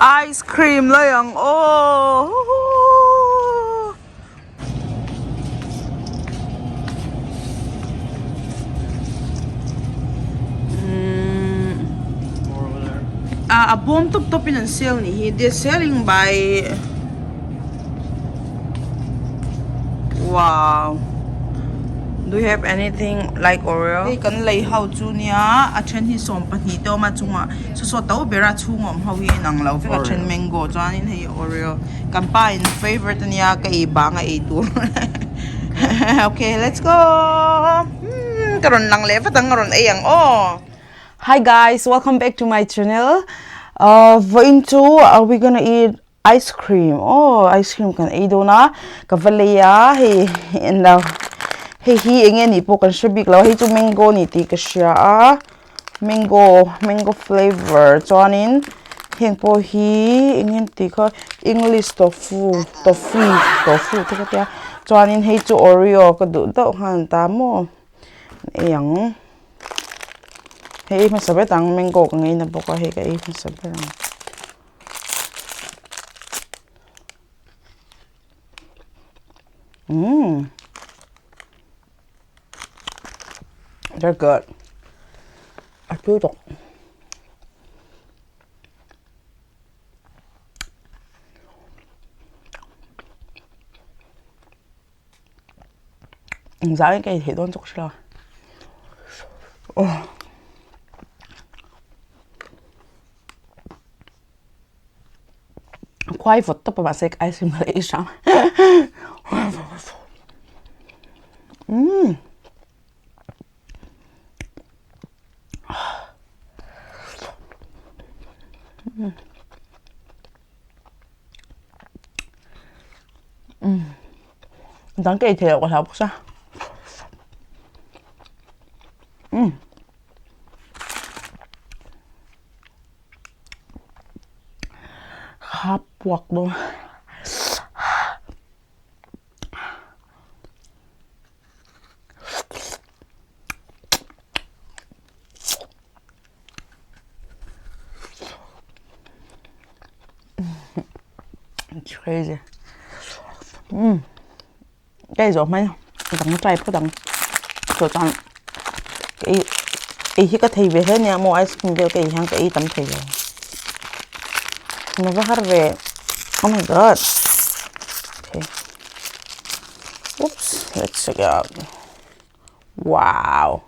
Ice cream เลยอ่ะโอ้a bomb top in sale ni they're selling by wow. Do you have anything like Oreo? Hey, kan lay how chu niya a chen hi som pa ni to ma chunga so tau bera chungom how hi nang lau fe ka chen mango chuan in hei Oreo kan pa in favorite niya ka i ba nga e tu okay, let's go. Karon lang le fatang karon ayang oh. Hi guys, welcome back to my channel. For into we're gonna eat ice cream. Oh, ice cream kan eat na kavalaya hey in the hey hi ingin ni po kan sibik law hey chu mango ni ti ka siya mango flavor chuanin heng po hi ingin ti ka English toffee ti ka tia chuanin hey chu Oreo ka du daw han ta mo yang hey masabi tang mango ka ngayon na po ka hey ka masabi lang they're good. Arturo. Ang dami kay hidon chok sila. Oh. Quay vụt tập bà sẽ ice cream lấy sao? Đáng kể thì có thảo sao? Hấp quật luôn. It's crazy. Cái rồi mấy đằng trai có đằng rồi toàn cái cái thầy về hết nha mua ice cream cái hàng cái tấm thầy rồi never had về oh my god okay oops let's check it out wow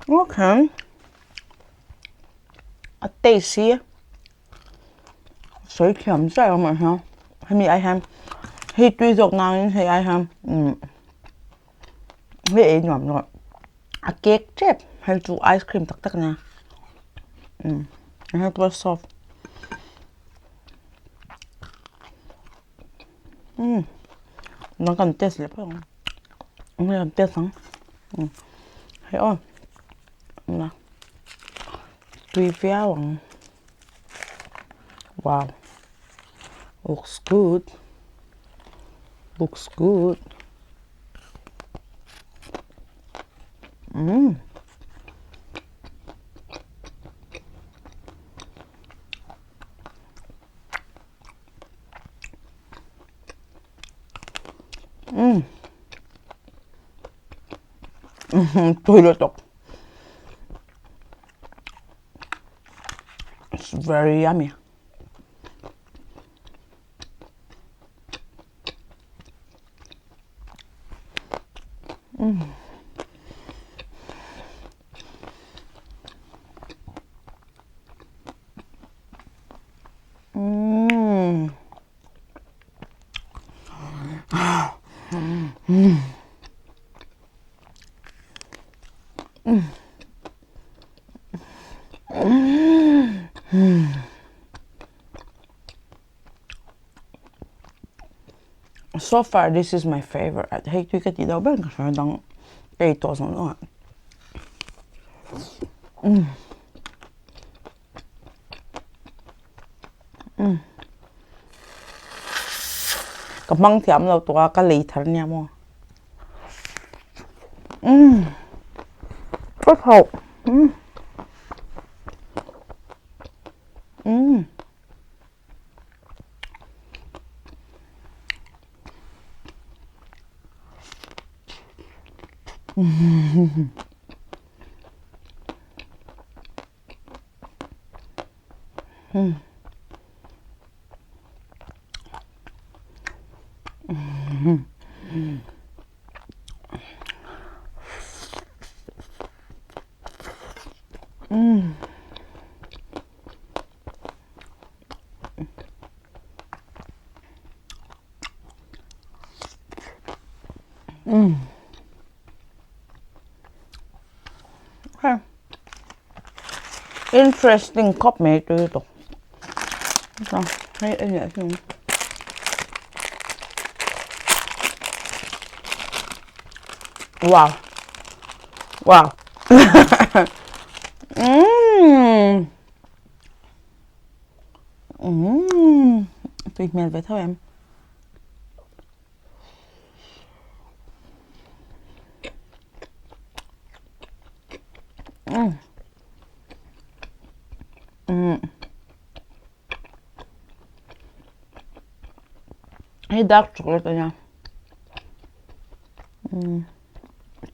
okay tasty水甜真係咁樣香，係咪愛香？係對肉硬係愛香，係愛軟軟。A cake chip係做 ice cream 特特呢，然後多 soft，能咁 taste 咧，我有 taste 係哦，嗱，對啡黃。Wow, looks good. Looks good. Toilet up. It's very yummy. So far, this is my favorite. Hey, tu cái gì đâu bên cái đang cái to xong nữa. Cái măng thiam lâu tua cái lì thằng nha mo. Rất hột. Interesting cup mate ito. Ito, ay. Wow. Wow. Tuyệt mệt vậy thôi em. Hay dark chocolate nha.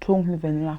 Tawng với vanilla.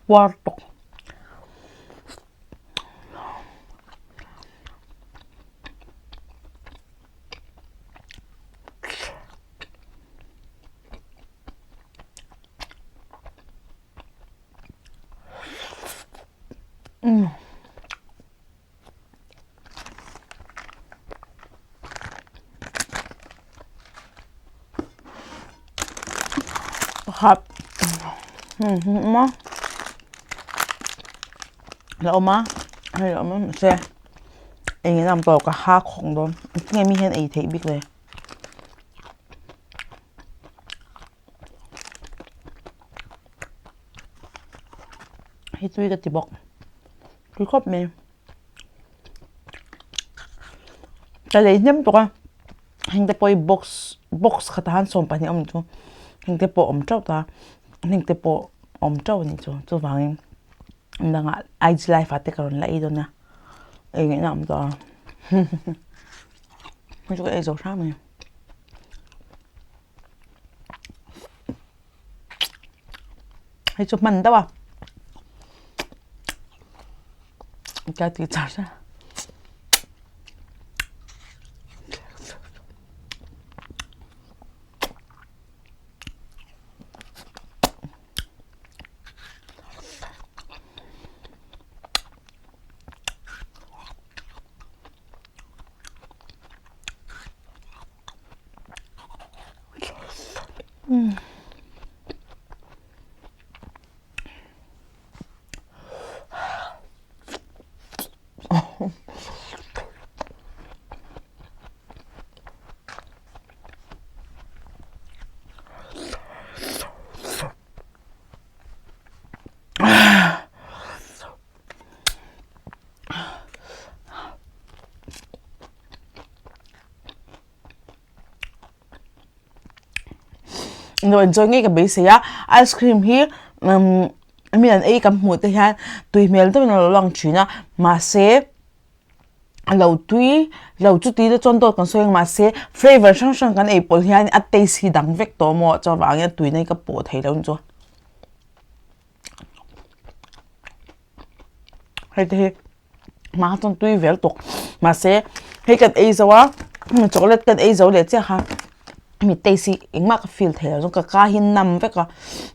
Cuarto. Hấp. Má. Lỡ má. Hay lỡ má xe. Anh ấy làm tổ cả hai khổng đó. Nghe mi hen ấy thấy biếtเลย. Hay tôi cái tí bọc. Tôi khóc mẹ. Cái lấy nhâm tổ à. Hình tế bôi box khá hàn xôn bà nhé ông chú. Hình tế bôi ổng trâu ta. Hình tế bôi ổng trâu nhé chú. Chú vàng em. Em đang ngại IG live phát tế cả lấy đó nha. Anh ấy làm tổ. Mình chú cái ấy dấu sáng này. Hay chụp mình đó à. Cái tí chả ra. rồi enjoy ngay cái base ya ice cream hi mi an ei kam mu te hian tui mel to no long china ma se lo chu ti de chon to kan soeng ma se flavor sang sang kan apple hian a taste hi dang vek to mo cho wang ya tui nei ka po thei lo chu hei te ma ton tui vel tok ma se hei kan ei zawa chocolate kan ei zo le che ha mi tasty engma ka feel thei lo ka hin nam veka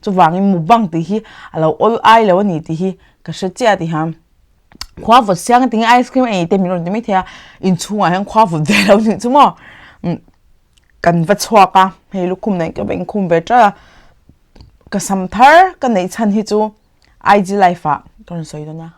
chu wang mu bang ti hi alo all ai lo ni ti hi ka she chia ti ham khóa vật sáng tiếng ice cream ấy tên mình nói tiếng mấy thế in chung à hàng khóa vật về đâu nữa chứ mà cần vật xoa cả hay lúc cùng này cái bệnh cùng về cho cái sắm thar cái này chân hi chú IG life à con soi đó nha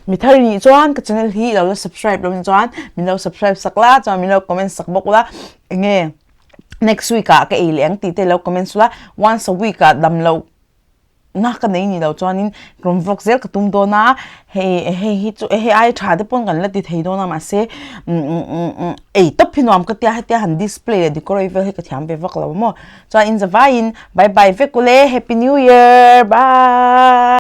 mình thấy như chọn cái channel hi là subscribe rồi chọn mình đâu subscribe sắc lá cho mình đâu comment sắc bốc lá nghe next week ka cái liang ti te lo comment la once a week ka dam lo na ka nei ni lo chuanin krom vlog zel ka tum do na he ai tha de pon kan la ti thei do na ma se ei top hinom ka tia han display decorate vel he ka thiam be vak lo mo chuan in the vain bye bye ve kule happy new year bye